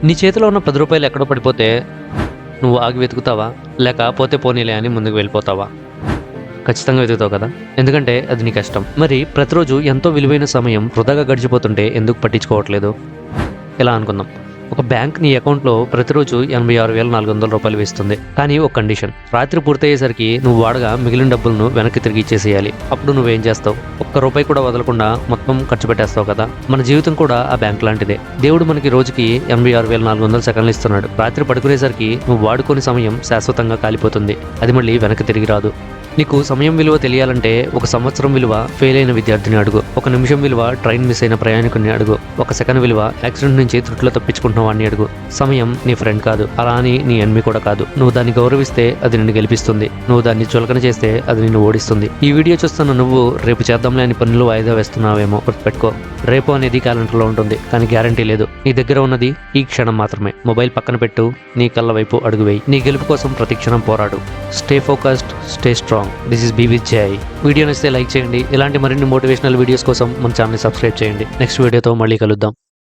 నీ చేతిలో ఉన్న 10 రూపాయలు ఎక్కడో పడిపోతే నువ్వు ఆగి వెతుకుతావా, లేక పోతే పోనీలే అని ముందుకు వెళ్ళిపోతావా? ఖచ్చితంగా వెతుకుతావు కదా, ఎందుకంటే అది నీ కష్టం. మరి ప్రతిరోజు ఎంతో విలువైన సమయం వృధాగా గడిచిపోతుంటే ఎందుకు పట్టించుకోవట్లేదు? ఇలా అనుకుందాం, ఒక బ్యాంక్ నీ అకౌంట్లో ప్రతిరోజు 86,400 రూపాయలు వేస్తుంది. కానీ ఒక కండిషన్, రాత్రి పూర్తయ్యేసరికి నువ్వు వాడగా మిగిలిన డబ్బులను వెనక్కి తిరిగి ఇచ్చేసేయాలి. అప్పుడు నువ్వేం చేస్తావు? ఒక్క రూపాయి కూడా వదలకుండా మొత్తం ఖర్చు పెట్టేస్తావు కదా. మన జీవితం కూడా ఆ బ్యాంక్ లాంటిదే. దేవుడు మనకి రోజుకి 86,400 సెకండ్లు ఇస్తున్నాడు. రాత్రి పడుకునేసరికి నువ్వు వాడుకొని సమయం శాశ్వతంగా కాలిపోతుంది. అది మళ్ళీ వెనక్కి తిరిగి రాదు. నీకు సమయం విలువ తెలియాలంటే 1 సంవత్సరం విలువ ఫెయిల్ అయిన విద్యార్థిని అడుగు, 1 నిమిషం విలువ ట్రైన్ మిస్ అయిన ప్రయాణికుని అడుగు, 1 సెకండ్ విలువ యాక్సిడెంట్ నుంచి త్రుట్లో తప్పించుకుంటున్న వాడిని అడుగు. సమయం నీ ఫ్రెండ్ కాదు, అలా అని నీ ఎనిమి కూడా కాదు. నువ్వు దాన్ని గౌరవిస్తే అది నిన్ను గెలిపిస్తుంది, నువ్వు దాన్ని చులకన చేస్తే అది నిన్ను ఓడిస్తుంది. ఈ వీడియో చూస్తున్న నువ్వు రేపు చేద్దాంలే అని పనులు వాయిదా వేస్తున్నావేమో గుర్తుపెట్టుకో. రేపు అనేది క్యాలెండర్లో ఉంటుంది, కానీ గ్యారంటీ లేదు. నీ దగ్గర ఉన్నది ఈ క్షణం మాత్రమే. మొబైల్ పక్కన పెట్టు, నీ కళ్ళ వైపు అడుగు వేయి. నీ గెలుపు కోసం ప్రతి క్షణం పోరాడు. Stay focused, stay strong. This is be with Jai. Video నచ్చితే లైక్ చేయండి. ఇలాంటి మరిన్ని మోటివేషనల్ వీడియోస్ కోసం మన ఛానల్ని సబ్స్క్రైబ్ చేయండి. నెక్స్ట్ వీడియోతో మళ్ళీ కలుద్దాం.